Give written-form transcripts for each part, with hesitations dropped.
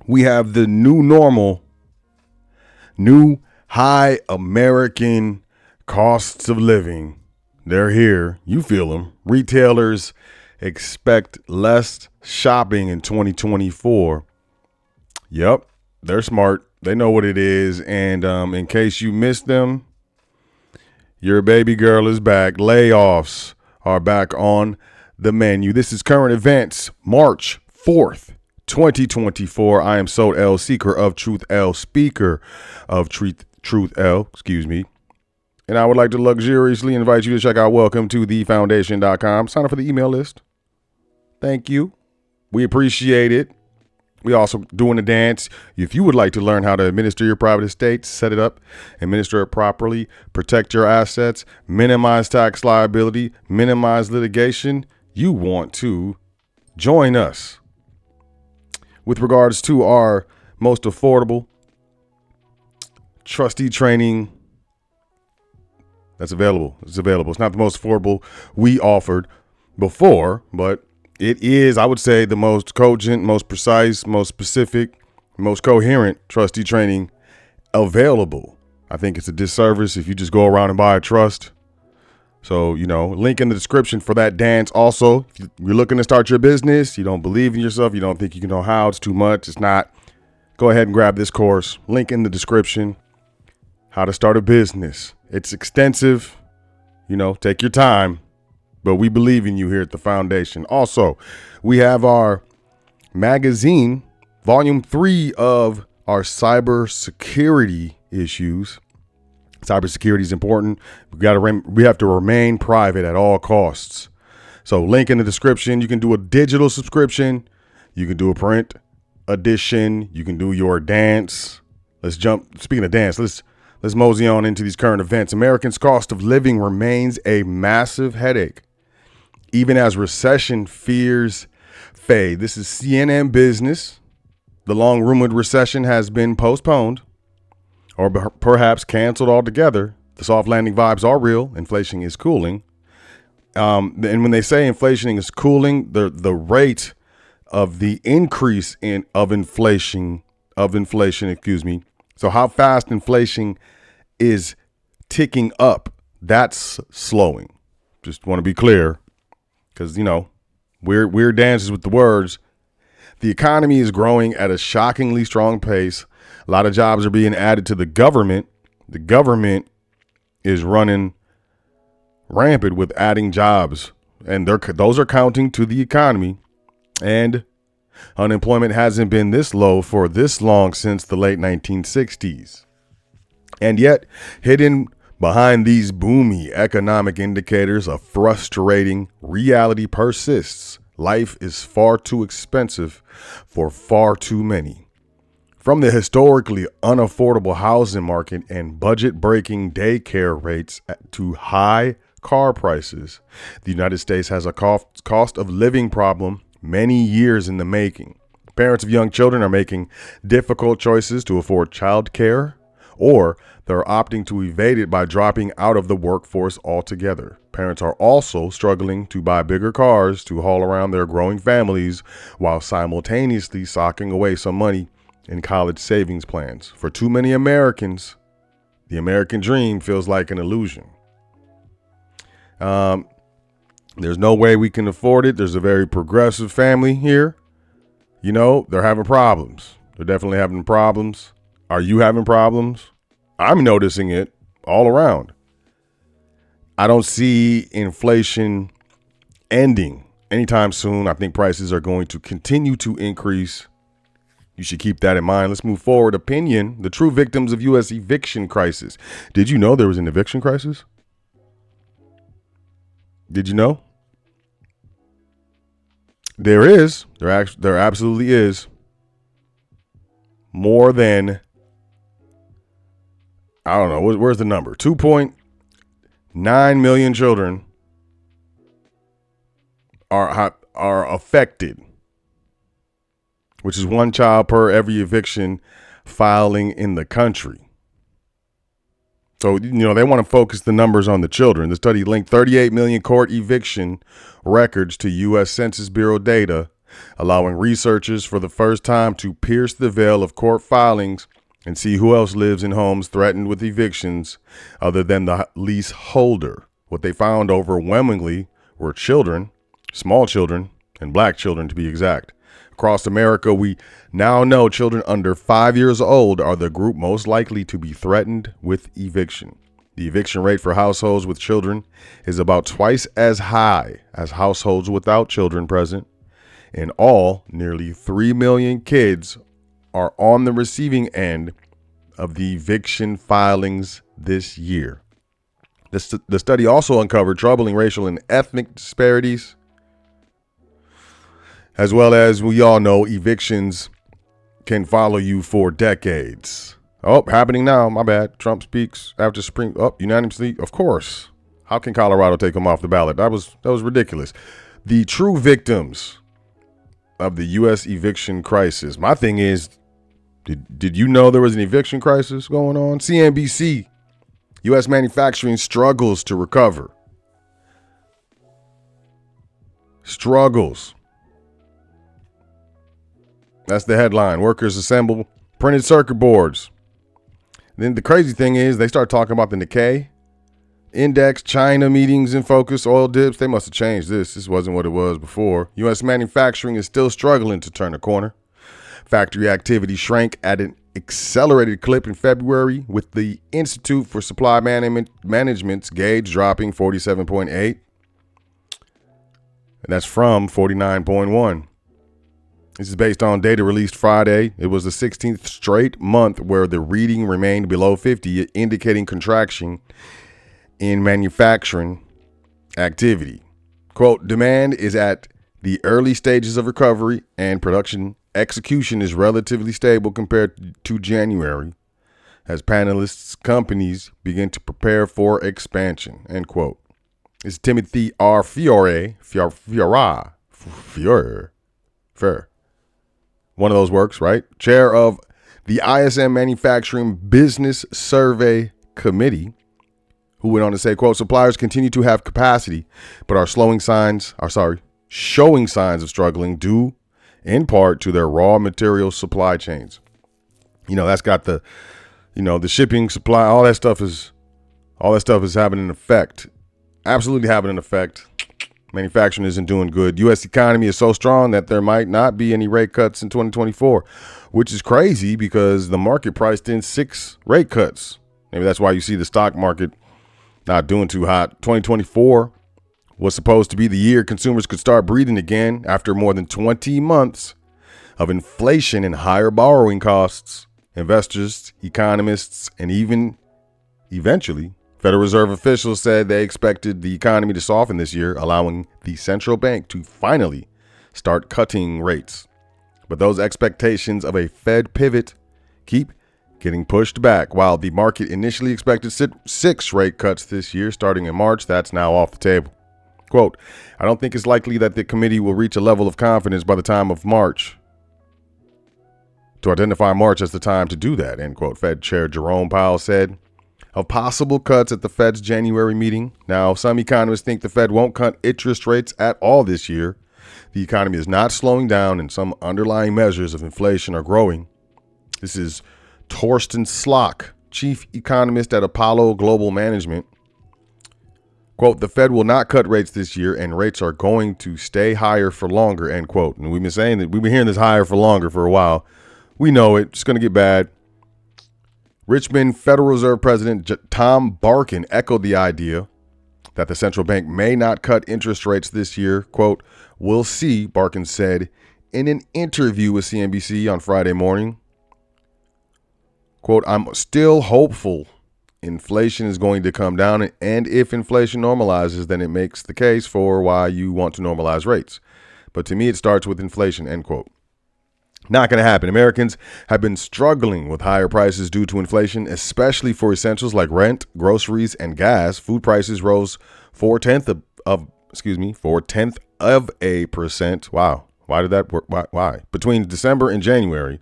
We have the new normal, new high American costs of living. They're here. You feel them. Retailers expect less shopping in 2024. Yep, they're smart. They know what it is. And in case you missed them, your baby girl is back. Layoffs are back on the menu. This is Current Events, March 4th, 2024. I am Sot L, seeker of truth L, speaker of truth L, And I would like to luxuriously invite you to check out welcome to thefoundation.com. Sign up for the email list. Thank you. We appreciate it. We also doing a dance. If you would like to learn how to administer your private estate, set it up, administer it properly, protect your assets, minimize tax liability, minimize litigation, you want to join us. With regards to our most affordable trustee training, that's available. It's available. It's not the most affordable we offered before, but it is, I would say, the most cogent, most precise, most specific, most coherent trustee training available. I think it's a disservice if you just go around and buy a trust. So, link in the description for that dance. Also, if you're looking to start your business, you don't believe in yourself, you don't think you can know how, it's too much, it's not, go ahead and grab this course. Link in the description. How to start a business. It's extensive. Take your time. But we believe in you here at the foundation. Also, we have our magazine, volume 3 of our cybersecurity issues. Cybersecurity is important. We have to remain private at all costs. So link in the description. You can do a digital subscription. You can do a print edition. You can do your dance. Let's jump. Speaking of dance, let's mosey on into these current events. Americans' cost of living remains a massive headache, even as recession fears fade. This is CNN Business. The long-rumored recession has been postponed or perhaps canceled altogether. The soft landing vibes are real. Inflation is cooling. And when they say inflation is cooling, the rate of the increase of inflation, So how fast inflation is ticking up, that's slowing. Just want to be clear. Because, weird dances with the words. The economy is growing at a shockingly strong pace. A lot of jobs are being added to the government. The government is running rampant with adding jobs. And those are counting to the economy. And unemployment hasn't been this low for this long since the late 1960s. And yet, hidden behind these boomy economic indicators, a frustrating reality persists. Life is far too expensive for far too many. From the historically unaffordable housing market and budget-breaking daycare rates to high car prices, the United States has a cost of living problem many years in the making. Parents of young children are making difficult choices to afford child care, or they're opting to evade it by dropping out of the workforce altogether. Parents are also struggling to buy bigger cars to haul around their growing families while simultaneously socking away some money in college savings plans. For too many Americans, the American dream feels like an illusion. There's no way we can afford it. There's a very progressive family here. They're having problems. They're definitely having problems. Are you having problems? I'm noticing it all around. I don't see inflation ending anytime soon. I think prices are going to continue to increase. You should keep that in mind. Let's move forward. Opinion, the true victims of U.S. eviction crisis. Did you know there was an eviction crisis? Did you know? There is. There absolutely is. More than, I don't know, where's the number? 2.9 million children are affected, which is one child per every eviction filing in the country. So, they want to focus the numbers on the children. The study linked 38 million court eviction records to U.S. Census Bureau data allowing researchers for the first time to pierce the veil of court filings and see who else lives in homes threatened with evictions other than the leaseholder. What they found overwhelmingly were children, small children, and black children to be exact. Across America, we now know children under 5 years old are the group most likely to be threatened with eviction. The eviction rate for households with children is about twice as high as households without children present. In all, nearly 3 million kids are on the receiving end of the eviction filings this year. The study also uncovered troubling racial and ethnic disparities, as well as we all know evictions can follow you for decades. Oh, happening now. My bad. Trump speaks after unanimously. Of course. How can Colorado take him off the ballot? That was ridiculous. The true victims of the U.S. eviction crisis. My thing is, did you know there was an eviction crisis going on? CNBC. U.S. manufacturing struggles to recover. Struggles. That's the headline. Workers assemble printed circuit boards. Then the crazy thing is they start talking about the Nikkei index, China meetings in focus, oil dips. They must have changed this. This wasn't what it was before. U.S. manufacturing is still struggling to turn a corner. Factory activity shrank at an accelerated clip in February, with the Institute for Supply Management's gauge dropping 47.8. And that's from 49.1. This is based on data released Friday. It was the 16th straight month where the reading remained below 50, indicating contraction in manufacturing activity. Quote, demand is at the early stages of recovery and production execution is relatively stable compared to January as panelists' companies begin to prepare for expansion, end quote. It's Timothy R. Fiore. One of those works, right? Chair of the ISM Manufacturing Business Survey Committee, who went on to say, quote, suppliers continue to have capacity, but are showing signs of struggling due in part to their raw material supply chains. That's got the shipping supply, all that stuff is having an effect. Absolutely having an effect. Manufacturing isn't doing good. U.S. economy is so strong that there might not be any rate cuts in 2024, which is crazy because the market priced in 6 rate cuts. Maybe that's why you see the stock market not doing too hot. 2024 was supposed to be the year consumers could start breathing again after more than 20 months of inflation and higher borrowing costs. Investors, economists, and even eventually Federal Reserve officials said they expected the economy to soften this year, allowing the central bank to finally start cutting rates. But those expectations of a Fed pivot keep getting pushed back. While the market initially expected 6 rate cuts this year, starting in March, that's now off the table. Quote, I don't think it's likely that the committee will reach a level of confidence by the time of March to identify March as the time to do that, end quote. Fed Chair Jerome Powell said of possible cuts at the Fed's January meeting. Now, some economists think the Fed won't cut interest rates at all this year. The economy is not slowing down and some underlying measures of inflation are growing. This is Torsten Slok, chief economist at Apollo Global Management. Quote, the Fed will not cut rates this year and rates are going to stay higher for longer, end quote. And we've been hearing this higher for longer for a while. We know it. It's going to get bad. Richmond Federal Reserve President Tom Barkin echoed the idea that the central bank may not cut interest rates this year. Quote, we'll see, Barkin said in an interview with CNBC on Friday morning. Quote, I'm still hopeful inflation is going to come down, and if inflation normalizes, then it makes the case for why you want to normalize rates. But to me, it starts with inflation, end quote. Not going to happen. Americans have been struggling with higher prices due to inflation, especially for essentials like rent, groceries, and gas. Food prices rose 0.4%. Wow. Why did that work? Why? Between December and January,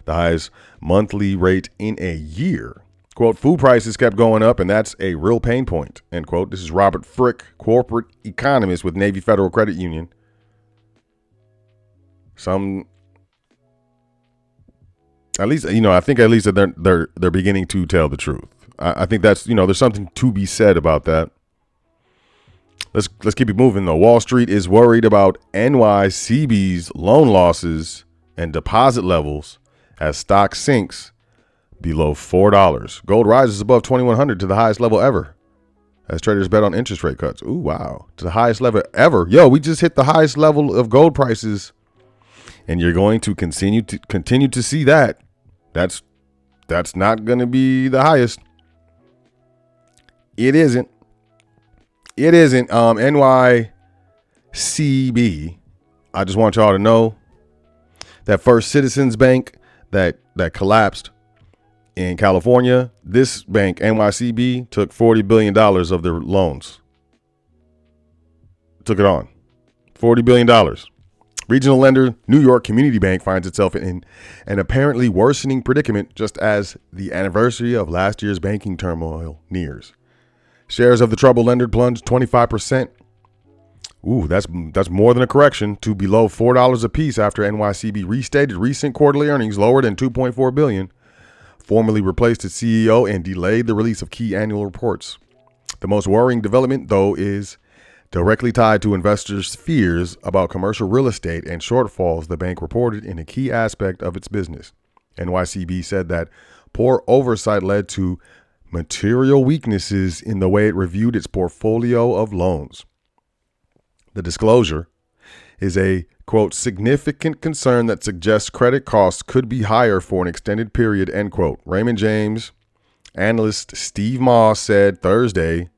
the highest monthly rate in a year. Quote, food prices kept going up, and that's a real pain point, end quote. This is Robert Frick, corporate economist with Navy Federal Credit Union. Some, at least, I think at least that they're beginning to tell the truth. I think that's, there's something to be said about that. Let's keep it moving though. Wall Street is worried about NYCB's loan losses and deposit levels as stock sinks below $4. Gold rises above 2,100 to the highest level ever as traders bet on interest rate cuts. Ooh, wow. To the highest level ever. Yo, we just hit the highest level of gold prices, and you're going to continue to see that. That's not going to be the highest. It isn't. NYCB. I just want y'all to know that First Citizens Bank that collapsed in California, this bank, NYCB, took $40 billion of their loans. Took it on. $40 billion. Regional lender New York Community Bank finds itself in an apparently worsening predicament just as the anniversary of last year's banking turmoil nears. Shares of the troubled lender plunged 25%. Ooh, that's more than a correction to below $4 a piece after NYCB restated recent quarterly earnings lower than $2.4 billion, formally replaced its CEO, and delayed the release of key annual reports. The most worrying development, though, is directly tied to investors' fears about commercial real estate and shortfalls the bank reported in a key aspect of its business. NYCB said that poor oversight led to material weaknesses in the way it reviewed its portfolio of loans. The disclosure is a, quote, significant concern that suggests credit costs could be higher for an extended period, end quote. Raymond James analyst Steve Moss said Thursday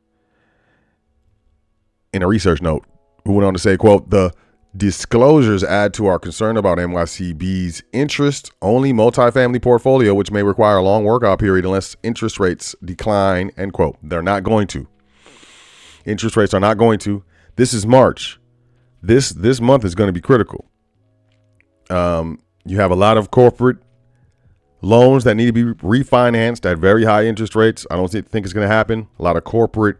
in a research note, who went on to say, quote, the disclosures add to our concern about NYCB's interest-only multifamily portfolio, which may require a long workout period unless interest rates decline, end quote. They're not going to. Interest rates are not going to. This is March. This month is going to be critical. You have a lot of corporate loans that need to be refinanced at very high interest rates. I don't think it's going to happen. A lot of corporate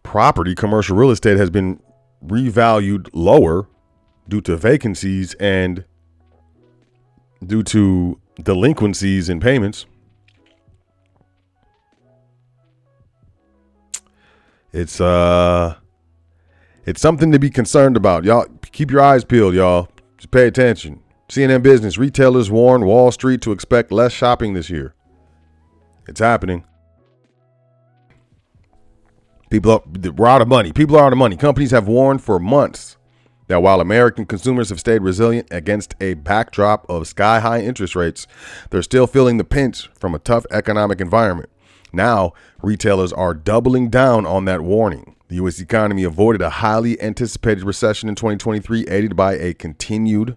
property, commercial real estate has been revalued lower due to vacancies and due to delinquencies in payments. It's something to be concerned about. Y'all keep your eyes peeled, y'all. Just pay attention. CNN Business, retailers warn Wall Street to expect less shopping this year. It's happening. We're out of money. People are out of money. Companies have warned for months that while American consumers have stayed resilient against a backdrop of sky-high interest rates, they're still feeling the pinch from a tough economic environment. Now, retailers are doubling down on that warning. The U.S. economy avoided a highly anticipated recession in 2023, aided by a continued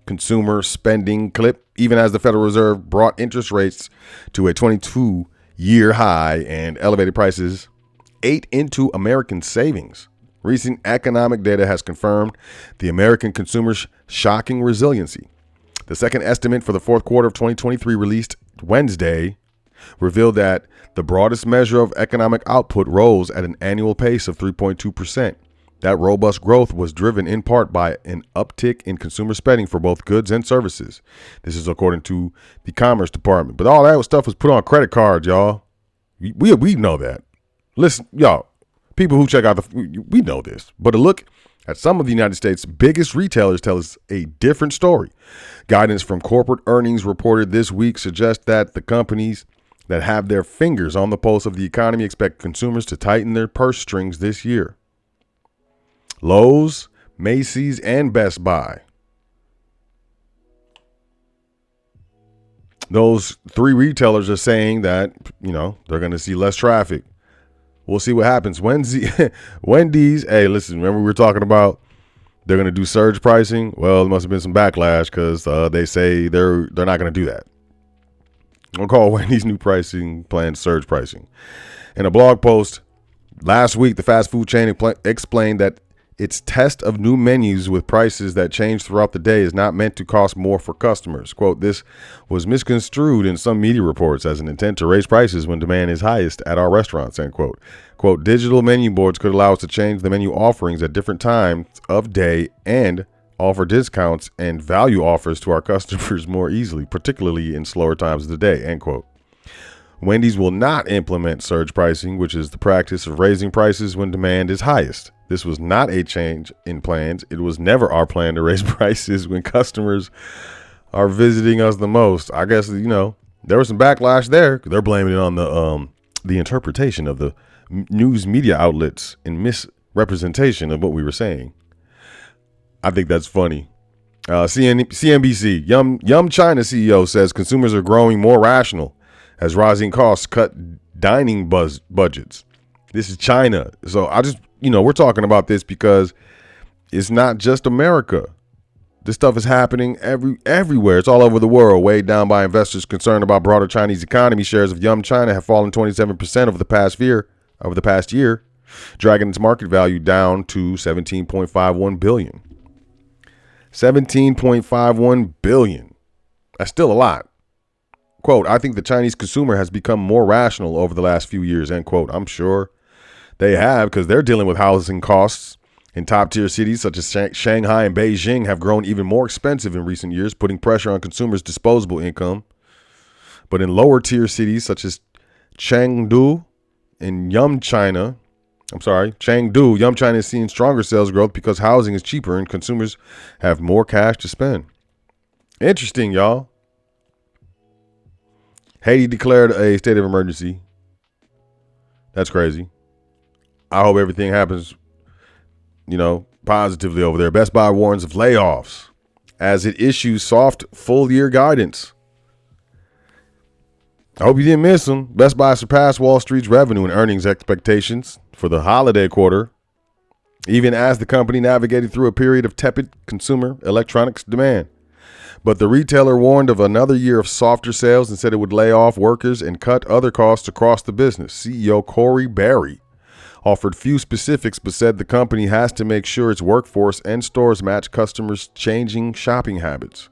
consumer spending clip, even as the Federal Reserve brought interest rates to a 22-year high and elevated prices ate into American savings. Recent economic data has confirmed the American consumer's shocking resiliency. The second estimate for the fourth quarter of 2023, released Wednesday, revealed that the broadest measure of economic output rose at an annual pace of 3.2%. That robust growth was driven in part by an uptick in consumer spending for both goods and services. This is according to the Commerce Department. But all that stuff was put on credit cards, y'all. We know that. Listen, y'all, people who check out we know this. But a look at some of the United States' biggest retailers tell us a different story. Guidance from corporate earnings reported this week suggests that the companies that have their fingers on the pulse of the economy expect consumers to tighten their purse strings this year. Lowe's, Macy's, and Best Buy. Those three retailers are saying that, they're going to see less traffic. We'll see what happens. Wendy's, hey, listen, remember we were talking about they're going to do surge pricing? Well, there must have been some backlash because they say they're not going to do that. I'm going to call Wendy's new pricing plan surge pricing. In a blog post last week, the fast food chain explained that its test of new menus with prices that change throughout the day is not meant to cost more for customers. Quote, this was misconstrued in some media reports as an intent to raise prices when demand is highest at our restaurants, end quote. Quote, digital menu boards could allow us to change the menu offerings at different times of day and offer discounts and value offers to our customers more easily, particularly in slower times of the day, end quote. Wendy's will not implement surge pricing, which is the practice of raising prices when demand is highest. This was not a change in plans. It was never our plan to raise prices when customers are visiting us the most. I guess, there was some backlash there. They're blaming it on the interpretation of the news media outlets and misrepresentation of what we were saying. I think that's funny. CNBC, Yum China CEO says consumers are growing more rational as rising costs cut dining budgets. This is China. So we're talking about this because it's not just America. This stuff is happening everywhere. It's all over the world. Weighed down by investors concerned about broader Chinese economy, shares of Yum China have fallen 27% over the past year, dragging its market value down to $17.51 billion. $17.51 billion. That's still a lot. Quote, I think the Chinese consumer has become more rational over the last few years, end quote. I'm sure they have, because they're dealing with housing costs in top-tier cities such as Shanghai and Beijing have grown even more expensive in recent years, putting pressure on consumers' disposable income. But in lower-tier cities such as Chengdu, Yum China is seeing stronger sales growth because housing is cheaper and consumers have more cash to spend. Interesting, y'all. Haiti declared a state of emergency. That's crazy. I hope everything happens, positively over there. Best Buy warns of layoffs as it issues soft full-year guidance. I hope you didn't miss them. Best Buy surpassed Wall Street's revenue and earnings expectations for the holiday quarter, even as the company navigated through a period of tepid consumer electronics demand. But the retailer warned of another year of softer sales and said it would lay off workers and cut other costs across the business. CEO Corey Barry offered few specifics, but said the company has to make sure its workforce and stores match customers' changing shopping habits.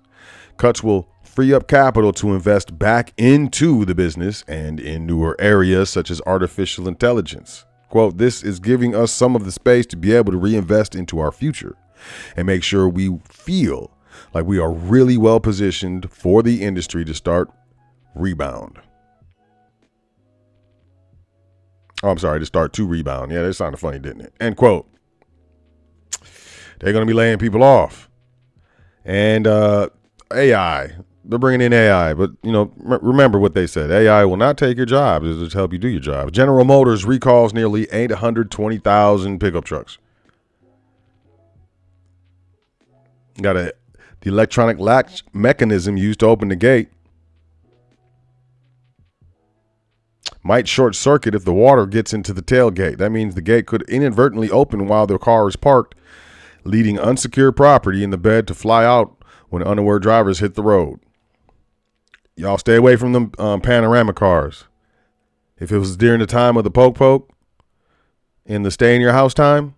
Cuts will free up capital to invest back into the business and in newer areas such as artificial intelligence. Quote, this is giving us some of the space to be able to reinvest into our future and make sure we feel like we are really well positioned for the industry to start rebound. To start to rebound. Yeah, that sounded funny, didn't it? End quote. They're going to be laying people off. And AI, they're bringing in AI. But, remember what they said. AI will not take your job. It'll just help you do your job. General Motors recalls nearly 820,000 pickup trucks. Got the electronic latch mechanism used to open the gate might short circuit if the water gets into the tailgate. That means the gate could inadvertently open while the car is parked, leading unsecured property in the bed to fly out when unaware drivers hit the road. Y'all stay away from them panorama cars. If it was during the time of the poke in the stay in your house time,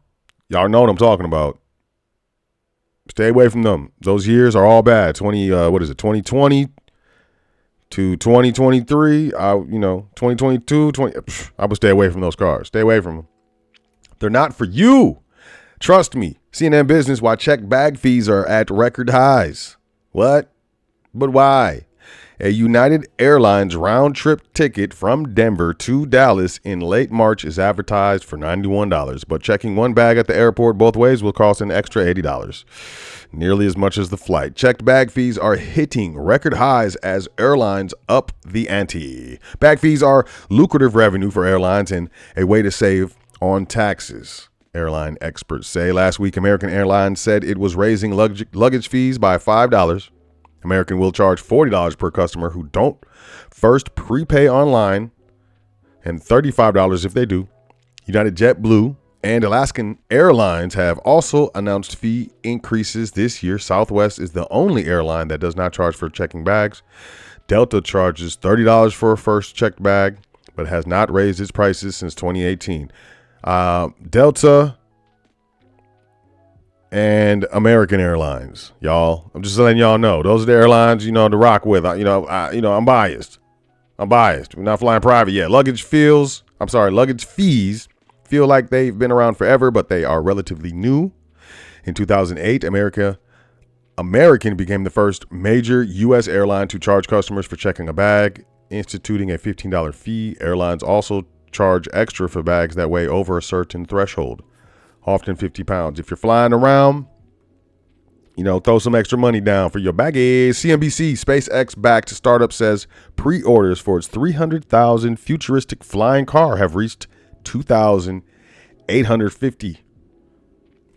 y'all know what I'm talking about. Stay away from them. Those years are all bad. 2020 to 2023, 2022, I would stay away from those cars. Stay away from them. They're not for you. Trust me. CNN Business, why check bag fees are at record highs. What? But why? A United Airlines round-trip ticket from Denver to Dallas in late March is advertised for $91, but checking one bag at the airport both ways will cost an extra $80, nearly as much as the flight. Checked bag fees are hitting record highs as airlines up the ante. Bag fees are lucrative revenue for airlines and a way to save on taxes, airline experts say. Last week, American Airlines said it was raising luggage fees by $5. American will charge $40 per customer who don't first prepay online and $35 if they do. United JetBlue and Alaskan Airlines have also announced fee increases this year. Southwest is the only airline that does not charge for checking bags. Delta charges $30 for a first checked bag, but has not raised its prices since 2018. Delta and American Airlines, y'all. I'm just letting y'all know. Those are the airlines, to rock with. I'm biased. We're not flying private yet. Luggage fees feel like they've been around forever, but they are relatively new. In 2008, America American became the first major U.S. airline to charge customers for checking a bag, instituting a $15 fee. Airlines also charge extra for bags that weigh over a certain threshold, often 50 pounds. If you're flying around, throw some extra money down for your baggage. CNBC, SpaceX backed startup says pre-orders for its 300,000 futuristic flying car have reached 2,850.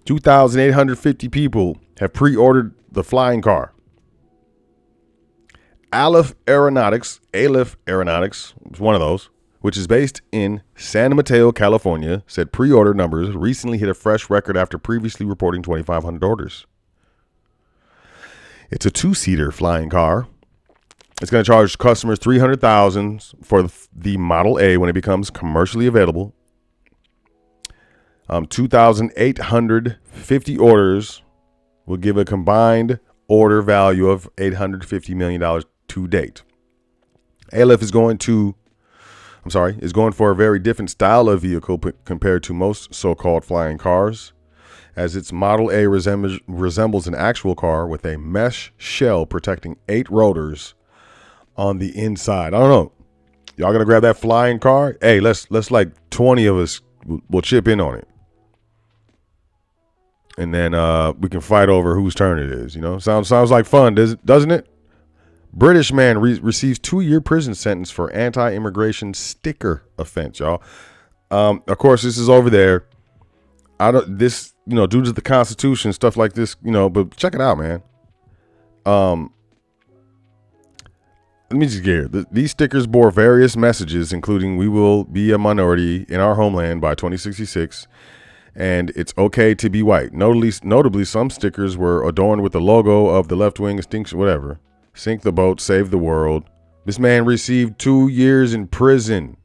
2,850 people have pre-ordered the flying car. Aleph Aeronautics is one of those, which is based in San Mateo, California, said pre-order numbers recently hit a fresh record after previously reporting 2,500 orders. It's a two-seater flying car. It's going to charge customers $300,000 for the Model A when it becomes commercially available. 2,850 orders will give a combined order value of $850 million to date. Aleph is going for a very different style of vehicle compared to most so-called flying cars, as its Model A resembles an actual car with a mesh shell protecting 8 rotors on the inside. I don't know. Y'all gonna grab that flying car? Hey, let's like 20 of us will chip in on it. And then we can fight over whose turn it is. Sounds like fun, doesn't it? British man receives 2-year prison sentence for anti-immigration sticker offense, y'all. Of course, this is over there. Due to the Constitution, stuff like this, but check it out, man. Let me just get here. These stickers bore various messages, including "We will be a minority in our homeland by 2066," and "It's okay to be white." Notably, some stickers were adorned with the logo of the left-wing extinction, whatever. Sink the boat, save the world. This man received 2 years in prison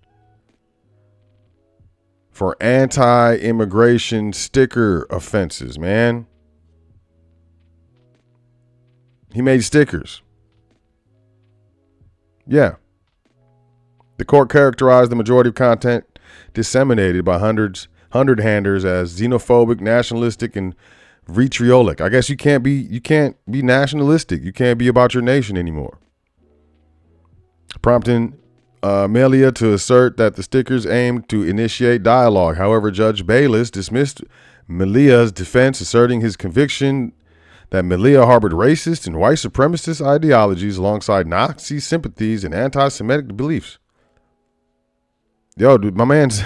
for anti-immigration sticker offenses, man. He made stickers. Yeah. The court characterized the majority of content disseminated by hundred-handers as xenophobic, nationalistic, and vitriolic. I guess you can't be nationalistic. You can't be about your nation anymore. Prompting Melia to assert that the stickers aimed to initiate dialogue. However, Judge Bayless dismissed Melia's defense, asserting his conviction that Melia harbored racist and white supremacist ideologies alongside Nazi sympathies and anti-Semitic beliefs. Yo, dude, my man's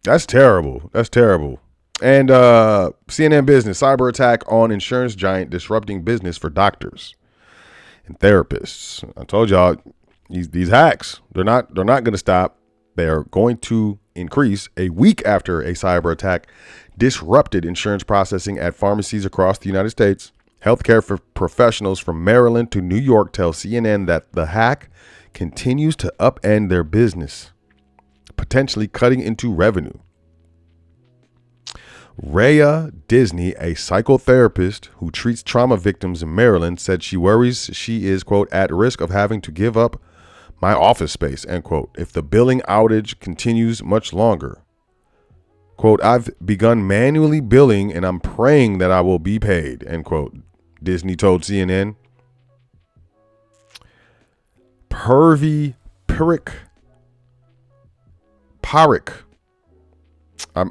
that's terrible. That's terrible. And CNN Business, cyber attack on insurance giant disrupting business for doctors and therapists. I told y'all these hacks, they're not going to stop. They are going to increase. A week after a cyber attack disrupted insurance processing at pharmacies across the United States, healthcare professionals from Maryland to New York tell CNN that the hack continues to upend their business, potentially cutting into revenue. Rhea Disney, a psychotherapist who treats trauma victims in Maryland, said she worries she is, quote, at risk of having to give up my office space, end quote, if the billing outage continues much longer. Quote, I've begun manually billing and I'm praying that I will be paid, end quote, Disney told CNN. Parik.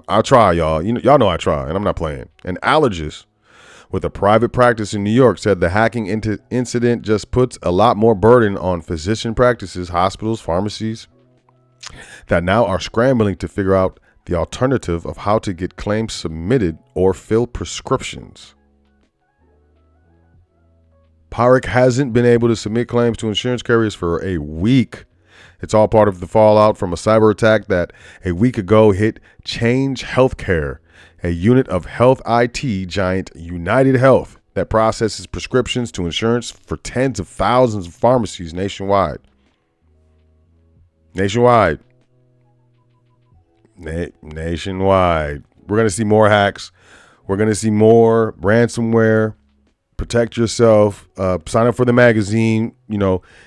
I'll try, y'all. Y'all know I try, and I'm not playing. An allergist with a private practice in New York said the hacking incident just puts a lot more burden on physician practices, hospitals, pharmacies that now are scrambling to figure out the alternative of how to get claims submitted or fill prescriptions. Parik hasn't been able to submit claims to insurance carriers for a week. It's all part of the fallout from a cyber attack that a week ago hit Change Healthcare, a unit of health IT giant United Health that processes prescriptions to insurance for tens of thousands of pharmacies nationwide. Nationwide. We're going to see more hacks. We're going to see more ransomware. Protect yourself. Sign up for the magazine.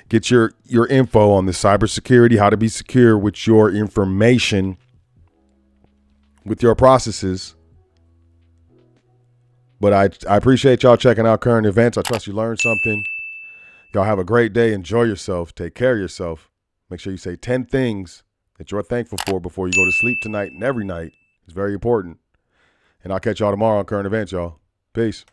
Get your info on the cybersecurity, how to be secure with your information, with your processes. But I appreciate y'all checking out current events. I trust you learned something. Y'all have a great day. Enjoy yourself. Take care of yourself. Make sure you say 10 things that you're thankful for before you go to sleep tonight and every night. It's very important. And I'll catch y'all tomorrow on current events, y'all. Peace.